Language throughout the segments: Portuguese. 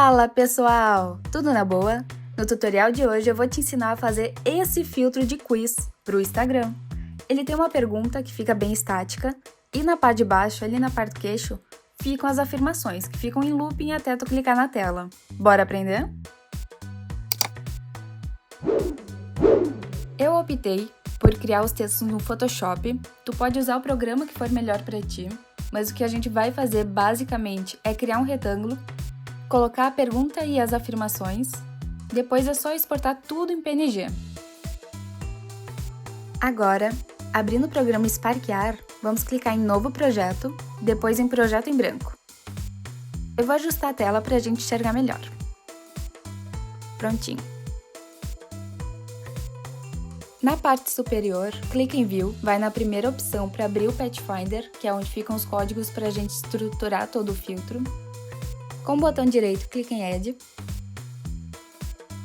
Fala pessoal, tudo na boa? No tutorial de hoje eu vou te ensinar a fazer esse filtro de quiz para o Instagram. Ele tem uma pergunta que fica bem estática e na parte de baixo, ali na parte do queixo, ficam as afirmações que ficam em looping até tu clicar na tela. Bora aprender? Eu optei por criar os textos no Photoshop. Tu pode usar o programa que for melhor para ti, mas o que a gente vai fazer basicamente é criar um retângulo, colocar a pergunta e as afirmações, depois é só exportar tudo em PNG. Agora, abrindo o programa Sparkear, vamos clicar em Novo Projeto, depois em Projeto em Branco. Eu vou ajustar a tela para a gente enxergar melhor. Prontinho. Na parte superior, clica em View, vai na primeira opção para abrir o Pathfinder, que é onde ficam os códigos para a gente estruturar todo o filtro. Com o botão direito, clica em Add,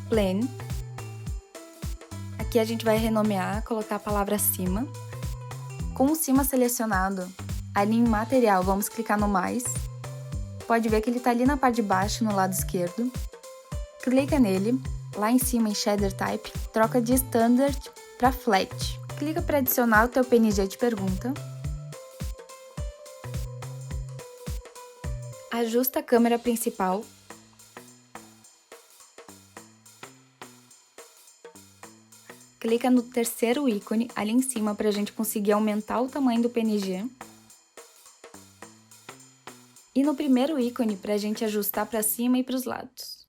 Plane. Aqui a gente vai renomear, colocar a palavra cima. Com o cima selecionado, ali em material, vamos clicar no mais. Pode ver que ele está ali na parte de baixo, no lado esquerdo. Clica nele, lá em cima em Shader Type, troca de Standard para Flat. Clica para adicionar o teu PNG de pergunta. Ajusta a câmera principal. Clica no terceiro ícone ali em cima para a gente conseguir aumentar o tamanho do PNG. E no primeiro ícone para a gente ajustar para cima e para os lados.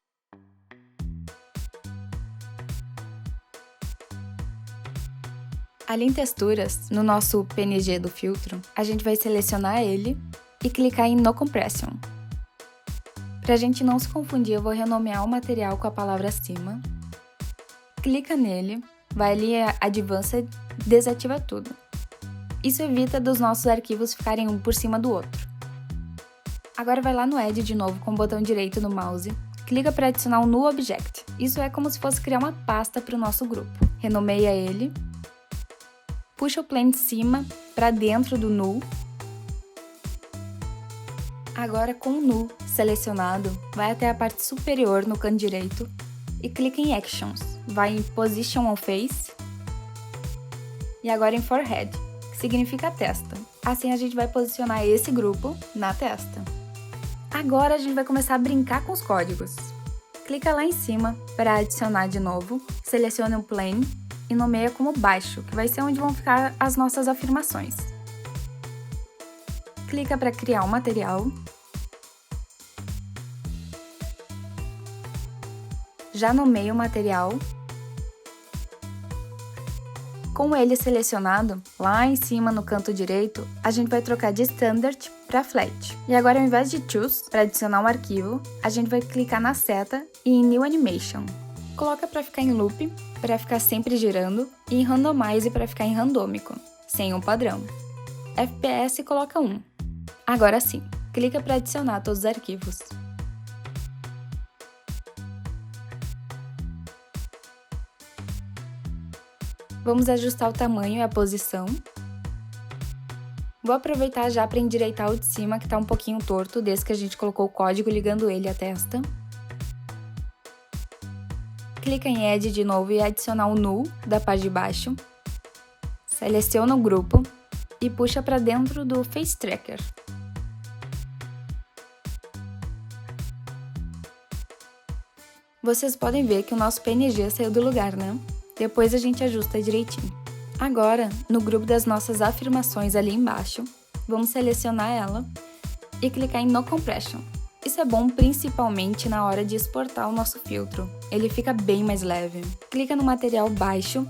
Ali em texturas, no nosso PNG do filtro, a gente vai selecionar ele e clicar em No Compression. Para a gente não se confundir, eu vou renomear o material com a palavra acima. Clica nele, vai ali em Advanced, desativa tudo. Isso evita dos nossos arquivos ficarem um por cima do outro. Agora vai lá no Add de novo com o botão direito no mouse, clica para adicionar um New Object. Isso é como se fosse criar uma pasta para o nosso grupo. Renomeia ele, puxa o plane de cima para dentro do Null. Agora com o Null selecionado, vai até a parte superior no canto direito e clica em Actions. Vai em Position on Face e agora em Forehead, que significa testa. Assim a gente vai posicionar esse grupo na testa. Agora a gente vai começar a brincar com os códigos. Clica lá em cima para adicionar de novo, selecione o plane e nomeia como baixo, que vai ser onde vão ficar as nossas afirmações. Clica para criar um material. Já nomeia o material. Com ele selecionado, lá em cima no canto direito, a gente vai trocar de Standard para Flat. E agora, ao invés de Choose, para adicionar um arquivo, a gente vai clicar na seta e em New Animation. Coloca para ficar em loop, para ficar sempre girando, e em Randomize para ficar em randômico, sem um padrão. FPS coloca 1. Agora sim, clica para adicionar todos os arquivos. Vamos ajustar o tamanho e a posição. Vou aproveitar já para endireitar o de cima, que está um pouquinho torto, desde que a gente colocou o código ligando ele à testa. Clica em Add de novo e adicionar o Null da parte de baixo. Seleciona o grupo e puxa para dentro do Face Tracker. Vocês podem ver que o nosso PNG saiu do lugar, né? Depois a gente ajusta direitinho. Agora, no grupo das nossas afirmações ali embaixo, vamos selecionar ela e clicar em No Compression. Isso é bom principalmente na hora de exportar o nosso filtro. Ele fica bem mais leve. Clica no material baixo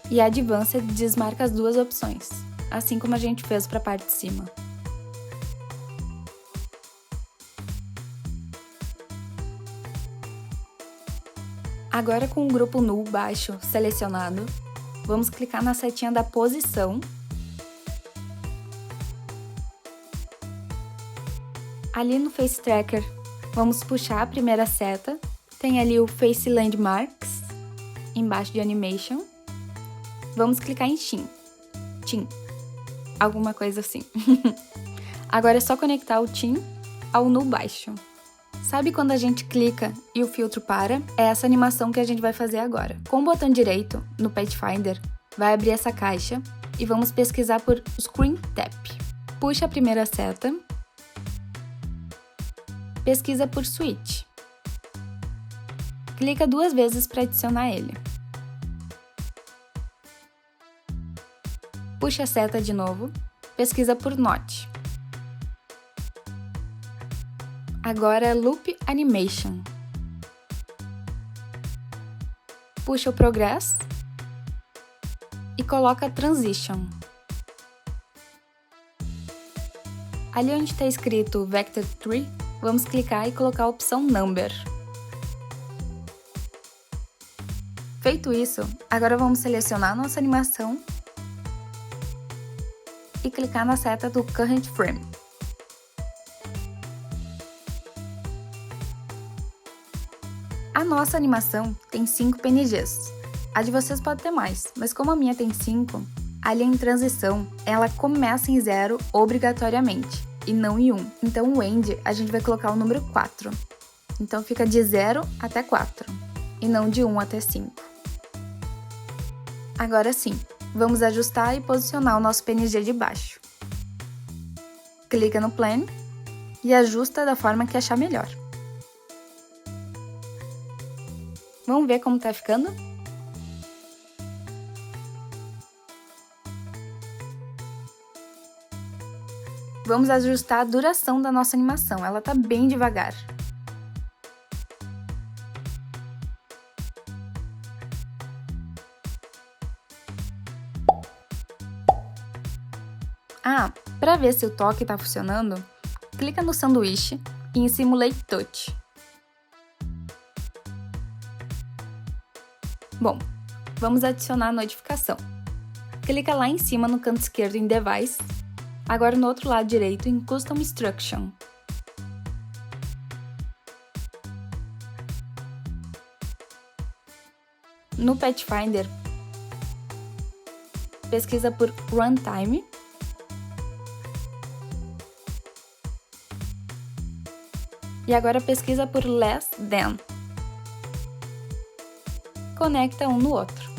e Advanced desmarca as duas opções, assim como a gente fez para a parte de cima. Agora com o grupo Null baixo selecionado, vamos clicar na setinha da posição. Ali no Face Tracker, vamos puxar a primeira seta. Tem ali o Face Landmarks, embaixo de Animation. Vamos clicar em Chin, alguma coisa assim. Agora é só conectar o Chin ao Null baixo. Sabe quando a gente clica e o filtro para? É essa animação que a gente vai fazer agora. Com o botão direito, no Pathfinder, vai abrir essa caixa e vamos pesquisar por Screen Tap. Puxa a primeira seta, pesquisa por Switch. Clica 2 vezes para adicionar ele. Puxa a seta de novo, pesquisa por Note. Agora é Loop Animation. Puxa o Progress e coloca Transition. Ali onde está escrito Vector Tree, vamos clicar e colocar a opção Number. Feito isso, agora vamos selecionar nossa animação e clicar na seta do Current Frame. A nossa animação tem 5 PNGs. A de vocês pode ter mais, mas como a minha tem 5, a linha em transição, ela começa em 0 obrigatoriamente, e não em 1. Então o end, a gente vai colocar o número 4. Então fica de 0 até 4, e não de 1 até 5. Agora sim, vamos ajustar e posicionar o nosso PNG de baixo. Clica no Plane e ajusta da forma que achar melhor. Vamos ver como tá ficando? Vamos ajustar a duração da nossa animação, ela tá bem devagar. Para ver se o toque tá funcionando, clica no sanduíche e em Simulate Touch. Bom, vamos adicionar a notificação. Clica lá em cima no canto esquerdo em Device, agora no outro lado direito em Custom Instruction. No Pathfinder, pesquisa por Runtime e agora pesquisa por Less Than. Conecta um no outro.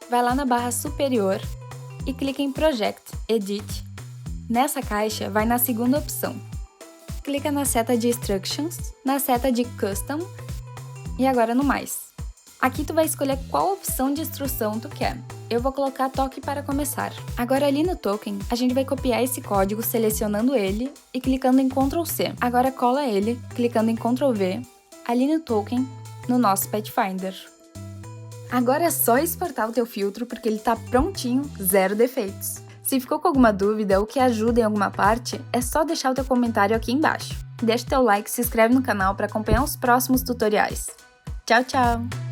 Vai lá na barra superior e clica em Project, Edit. Nessa caixa, vai na segunda opção. Clica na seta de Instructions, na seta de Custom e agora no Mais. Aqui tu vai escolher qual opção de instrução tu quer. Eu vou colocar toque para começar. Agora ali no token, a gente vai copiar esse código selecionando ele e clicando em Ctrl C. Agora cola ele, clicando em Ctrl V, ali no token, no nosso Pathfinder. Agora é só exportar o teu filtro porque ele tá prontinho, 0 defeitos. Se ficou com alguma dúvida ou que ajuda em alguma parte, é só deixar o teu comentário aqui embaixo. Deixa teu like e se inscreve no canal para acompanhar os próximos tutoriais. Tchau, tchau!